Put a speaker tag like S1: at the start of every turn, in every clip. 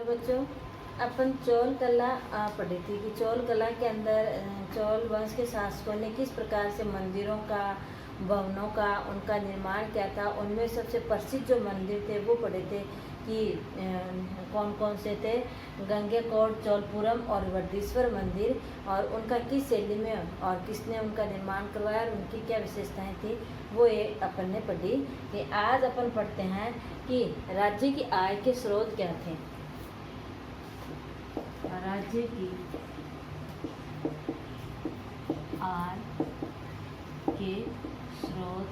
S1: बच्चों, अपन चोल कला पढ़ी थी कि चोल कला के अंदर चोल वंश के शासकों ने किस प्रकार से मंदिरों का, भवनों का, उनका निर्माण किया था। उनमें सबसे प्रसिद्ध जो मंदिर थे वो पढ़े थे कि कौन कौन से थे। गंगेकोट, चोलपुरम और वृद्धेश्वर मंदिर, और उनका किस शैली में और किसने उनका निर्माण करवाया और उनकी क्या विशेषताएं थी, वो ये अपन ने पढ़ी। कि आज अपन पढ़ते हैं कि राज्य की आय के स्रोत क्या थे। राज्य की आय के स्रोत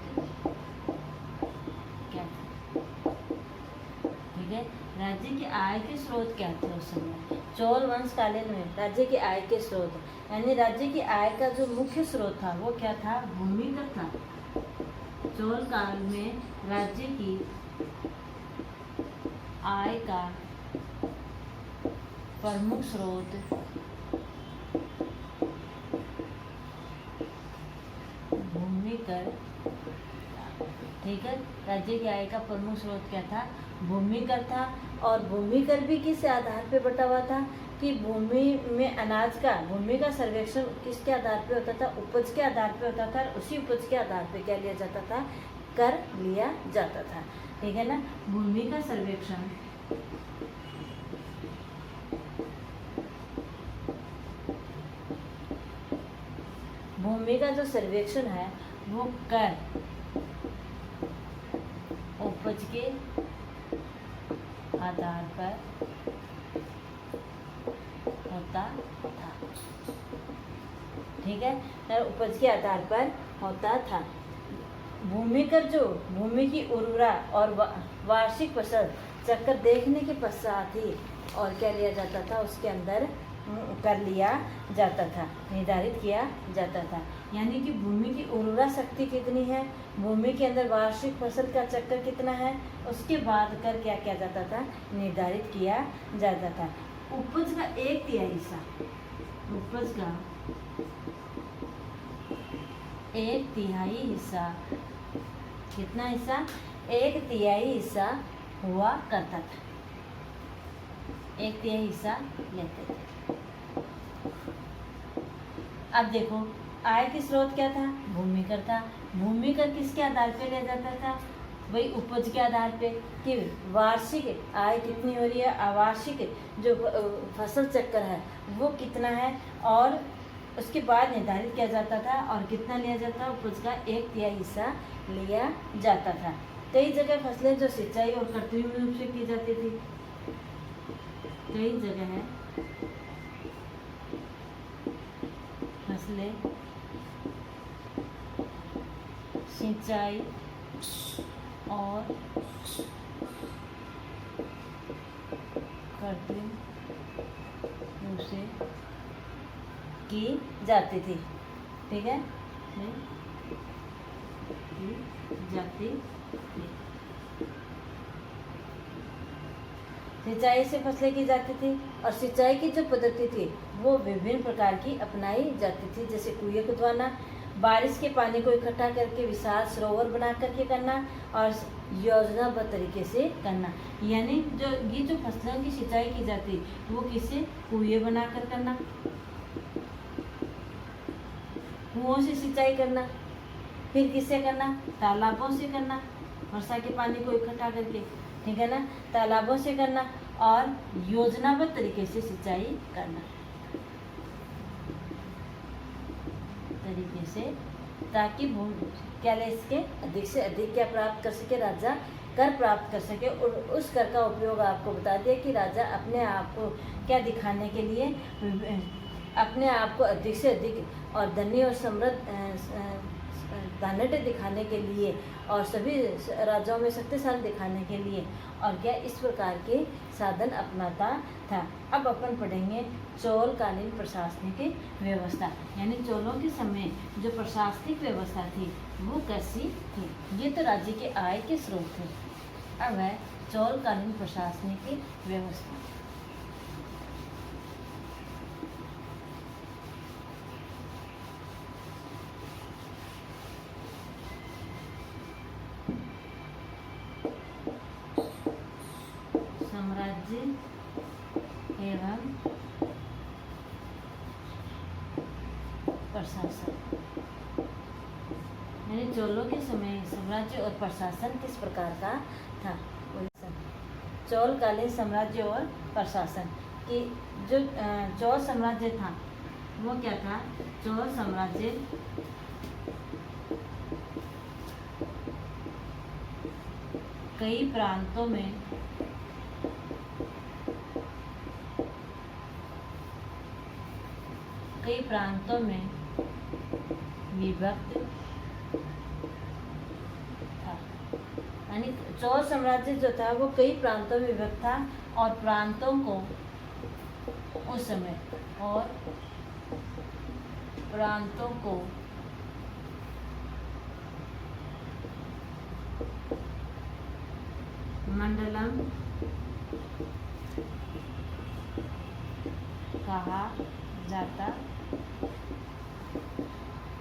S1: क्या थे। ठीक है, राज्य की आय के स्रोत क्या थे उस समय चोल वंश कालीन में। राज्य की आय के स्रोत यानी राज्य की आय का जो मुख्य स्रोत था वो क्या था, भूमिगत था। चोल काल में राज्य की आय का प्रमुख स्रोत भूमिकर। ठीक है, राज्य की आय का प्रमुख स्रोत क्या था, भूमिकर था। और भूमिकर भी किस आधार पे बटा हुआ था कि भूमि में अनाज का, भूमि का सर्वेक्षण किसके आधार पे होता था, उपज के आधार पे होता था। और उसी उपज के आधार पे क्या लिया जाता था, कर लिया जाता था। ठीक है ना, भूमि का सर्वेक्षण भूमि का जो सर्वेक्षण है वो कर उपज के आधार पर होता था। ठीक है, उपज के आधार पर होता था। भूमिकर जो भूमि की उर्वरा और वार्षिक फसल चक्कर देखने के पश्चात ही और क्या लिया जाता था, उसके अंदर कर लिया जाता था, निर्धारित किया जाता था। यानी कि भूमि की उर्वरा शक्ति कितनी है, भूमि के अंदर वार्षिक फसल का चक्कर कितना है, उसके बाद कर क्या किया जाता था, निर्धारित किया जाता था। उपज का 1/3 हिस्सा, उपज का 1/3 हिस्सा, कितना हिस्सा, 1/3 हिस्सा हुआ करता था। 1/3 हिस्सा लेते थे। अब देखो, आय के स्रोत क्या था, भूमिकर था। भूमिकर किसके आधार पे लिया जाता था, वही उपज के आधार पे कि वार्षिक आय कितनी हो रही है, अवार्षिक जो फसल चक्कर है वो कितना है, और उसके बाद निर्धारित किया जाता था। और कितना लिया जाता था, उपज का 1/3 हिस्सा लिया जाता था। कई जगह फसलें जो सिंचाई और कृत्रिम रूप से की जाती थी, कई जगह है फसलें सिंचाई और कृत्रिम रूप से की जाती थी। ठीक है, की जाती थी। सिंचाई से फसलें की जाती थी, और सिंचाई की जो पद्धति थी वो विभिन्न प्रकार की अपनाई जाती थी। जैसे कुएं खुदवाना, बारिश के पानी को इकट्ठा करके विशाल सरोवर बना करके करना, और योजनाबद्ध तरीके से करना। यानी जो फसलों की सिंचाई की जाती वो किससे, कुएं बनाकर करना, कुओं से सिंचाई करना। फिर किससे करना, तालाबों से करना, वर्षा के पानी को इकट्ठा करके। ठीक है ना, तालाबों से करना, और योजनाबद्ध तरीके से सिंचाई करना, तरीके से, ताकि भूमि क्या ले सके, अधिक से अधिक क्या प्राप्त कर सके, राजा कर प्राप्त कर सके। और उस कर का उपयोग आपको बता दिया कि राजा अपने आप को क्या दिखाने के लिए, अपने आप को अधिक से अधिक और धनी और समृद्ध धनढ़ दिखाने के लिए, और सभी राज्यों में शक्तिशाली दिखाने के लिए, और क्या इस प्रकार के साधन अपनाता था। अब अपन पढ़ेंगे चोलकालीन प्रशासनिक व्यवस्था, यानी चोलों के समय जो प्रशासनिक व्यवस्था थी वो कैसी थी। ये तो राज्य के आय के स्रोत थे। अब है चोलकालीन प्रशासनिक व्यवस्था। साम्राज्य एवं प्रशासन। यानी चोलों के समय साम्राज्य और प्रशासन किस प्रकार का था। चोलकालीन साम्राज्य और प्रशासन कि जो चोल साम्राज्य था वो क्या था। चोल साम्राज्य कई प्रांतों में विभक्त था। यानी चोल साम्राज्य जो था वो कई प्रांतों में विभक्त था और प्रांतों को उस समय मंडलम कहा जाता।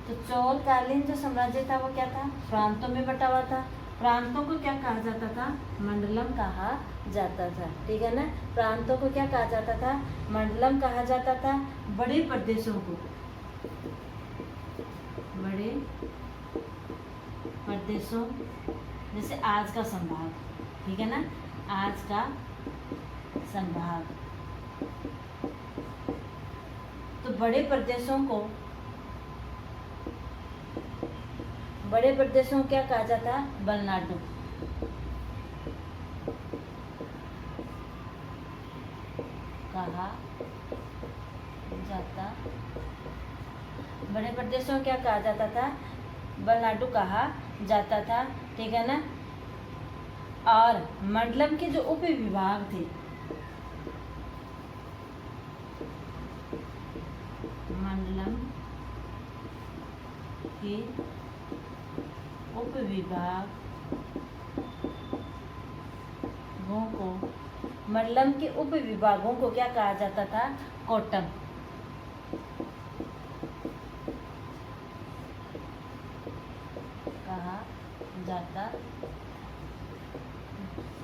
S1: तो चोलकालीन जो साम्राज्य था वो क्या था, प्रांतों में बटा हुआ था। प्रांतों को क्या कहा जाता था, मंडलम कहा जाता था। ठीक है ना, प्रांतों को क्या कहा जाता था, मंडलम कहा जाता था। बड़े प्रदेशों को, बड़े प्रदेशों जैसे आज का संभाग, ठीक है ना, आज का संभाग। तो बड़े प्रदेशों को क्या कहा जाता, बलनाडु। कहा जाता, बड़े प्रदेशों क्या कहा जाता था, बलनाडु कहा जाता था। ठीक है ना। और मंडलम के जो उप विभाग थे, मंडलम के उप विभागों को क्या कहा जाता था, कोट्टम। कहा जाता,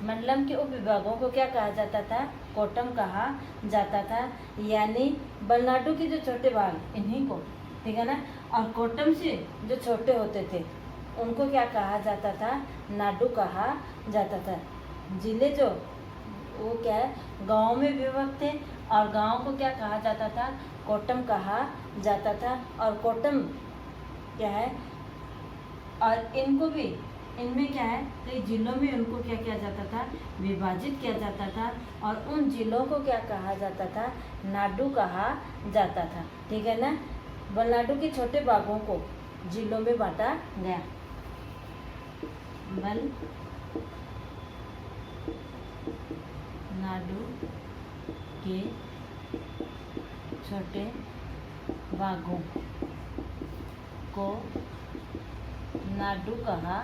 S1: मंडलम के उप विभागों को क्या कहा जाता था, कोट्टम कहा जाता था। यानी बलनाडु के जो छोटे भाग इन्हीं को, ठीक है ना, और कोट्टम से जो छोटे होते थे उनको क्या कहा जाता था, नाडु कहा जाता था। जिले जो वो क्या है, गाँव में विभक्त थे और गाँव को क्या कहा जाता था, कोट्टम कहा जाता था। और कोट्टम क्या है, और इनको भी, इनमें क्या है, कई जिलों में उनको क्या किया जाता था, विभाजित किया जाता था। और उन जिलों को क्या कहा जाता था, नाडु कहा जाता था। ठीक है ना। बलनाडु के छोटे भागों को जिलों में बांटा गया। नाडु के छोटे भागों को नाडु कहा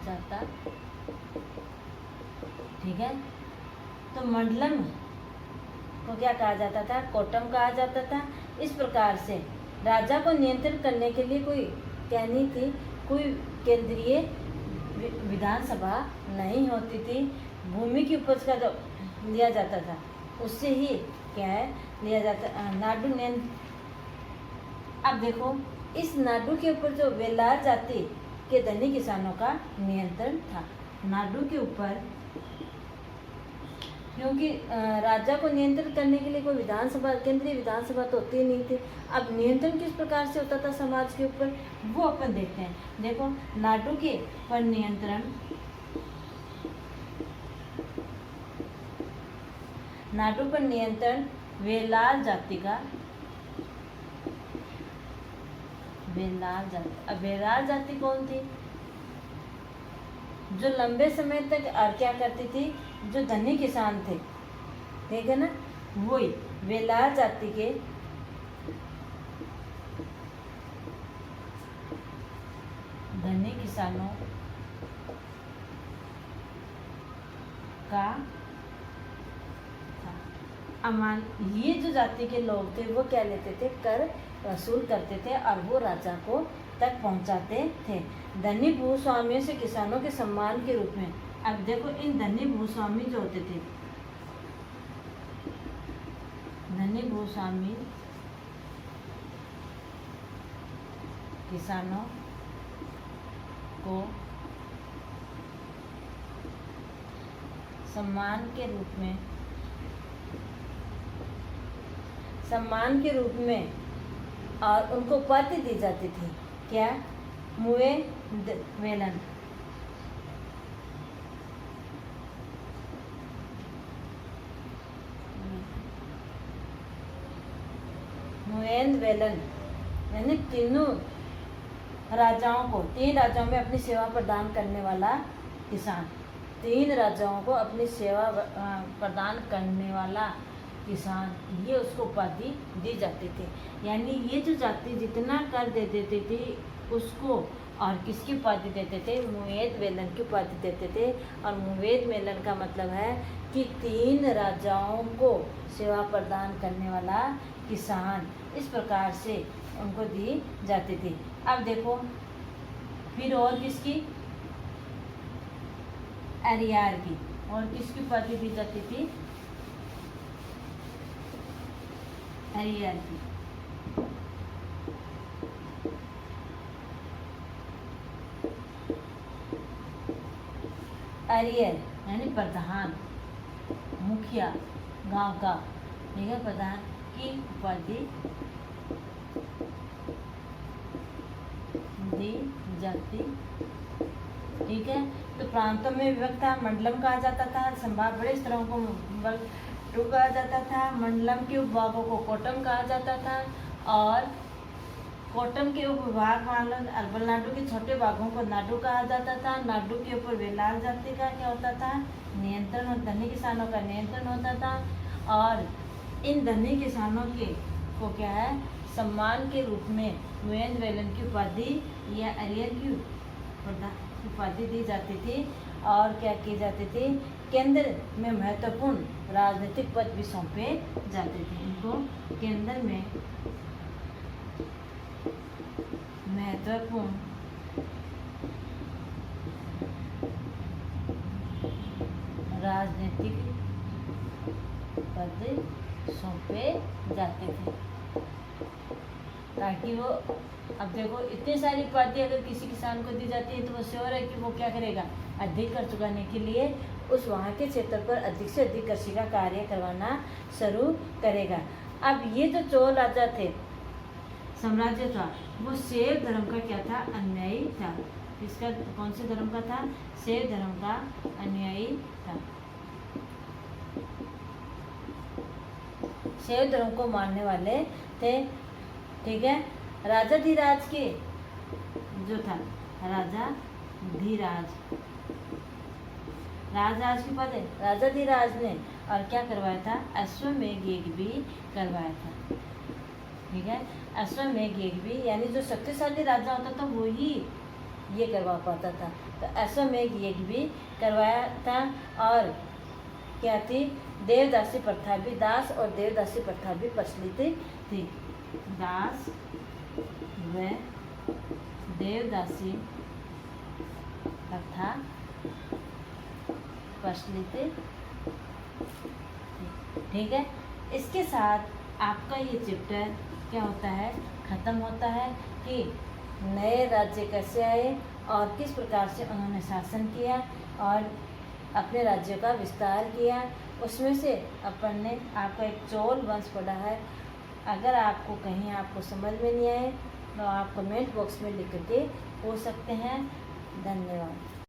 S1: जाता। ठीक है। तो मंडलम को क्या कहा जाता था, कोट्टम कहा जाता था। इस प्रकार से राजा को नियंत्रित करने के लिए कोई क्या नहीं थी, कोई केंद्रीय विधानसभा नहीं होती थी। भूमि की उपज का जो लिया जाता था उससे ही क्या है लिया जाता नाडु ने। अब देखो, इस नाडु के ऊपर जो वेलार जाति के धनी किसानों का नियंत्रण था। नाडु के ऊपर, क्योंकि राजा को नियंत्रित करने के लिए कोई विधानसभा, केंद्रीय विधानसभा तो होती ही नहीं थी। अब नियंत्रण किस प्रकार से होता था समाज के ऊपर, वो अपन देखते हैं। देखो, नाडु के पर नियंत्रण, नाडु पर नियंत्रण वेलार जाति का, वेलार जाति। अब वेलार जाति कौन थी, जो लंबे समय तक क्या करती थी, जो धनी किसान थे, ठीक है ना, वही वेलार जाति के धनी किसानों का अमान। ये जो जाति के लोग थे वो क्या लेते थे, कर वसूल करते थे और वो राजा को तक पहुंचाते थे। धनी भूस्वामियों से किसानों के सम्मान के रूप में। अब देखो, इन धनी भूस्वामी जो होते थे धनी भूस्वामी किसानों को सम्मान के रूप में और उनको उपाधि दी जाती थी। क्या? मुए वेलन। मुएन वेलन यानी तीन राजाओं में अपनी सेवा प्रदान करने वाला किसान। 3 राजाओं को अपनी सेवा प्रदान करने वाला किसान, ये उसको उपाधि दी जाती थी। यानी ये जो जाति जितना कर दे देती थी उसको, और किसकी उपाधि देते थे? मुएद वेलन की उपाधि देते थे। और मुएद वेलन का मतलब है कि 3 राजाओं को सेवा प्रदान करने वाला किसान, इस प्रकार से उनको दी जाती थी। अब देखो फिर और किसकी? अरियार की। और किसकी उपाधि दी जाती थी? अरियार की। अरियर यानी प्रधान, मुखिया, गांव का, ठीक है, प्रधान की उपाधि दी जाती, ठीक है। तो प्रांतों में विभक्त था, मंडलम कहा जाता था, संभाग बड़े स्तरों को बल्टू कहा जाता था, मंडलम के उपभागों को कोटम कहा जाता था, और कोटम के उपविभाग मान लो अर्बन नाडु के छोटे भागों को नाडु कहा जाता था। नाडु के ऊपर वेलाल जाति का क्या होता था? नियंत्रण, और धनी किसानों का नियंत्रण होता था। और इन धनी किसानों के को क्या है? सम्मान के रूप में मुएन वेलन की उपाधि या अरियर की उपाधि दी जाती थी। और क्या की जाती थी? केंद्र में महत्वपूर्ण राजनीतिक पद भी सौंपे जाते थे। इनको केंद्र में महत्वपूर्ण राजनीतिक पद सौंपे जाते थे ताकि वो, अब देखो इतनी सारी उपाधि अगर किसी किसान को दी जाती है तो वो श्योर है कि वो क्या करेगा? अधिक कर चुकाने के लिए उस वहाँ के क्षेत्र पर अधिक से अधिक कृषि का कार्य करवाना शुरू करेगा। अब ये जो चोल राजा थे, साम्राज्य था, वो शैव धर्म का क्या था? अनुयायी था। इसका कौन से धर्म का था? शैव धर्म का अनुयायी था। शैव धर्म को मानने वाले थे, ठीक है। राजाधिराज के जो था, राजराज की पद है, राजाधिराज ने और क्या करवाया था? अश्वमेध यज्ञ भी करवाया था, ठीक है। अश्वमेध यज्ञ भी, यानी जो शक्तिशाली राजा होता था वो ही ये करवा पाता था। तो अश्वमेध यज्ञ भी करवाया था। और क्या थी? देवदासी प्रथा भी, दास और देवदासी प्रथा भी प्रचलित थी। दास व देवदासी प्रथा प्रचलित थी, ठीक है। इसके साथ आपका ये चैप्टर क्या होता है? खत्म होता है कि नए राज्य कैसे आए और किस प्रकार से उन्होंने शासन किया और अपने राज्यों का विस्तार किया। उसमें से अपन ने आपका एक चोल वंश पढ़ा है। अगर आपको कहीं आपको समझ में नहीं आए तो आप कमेंट बॉक्स में लिख के पूछ सकते हैं। धन्यवाद।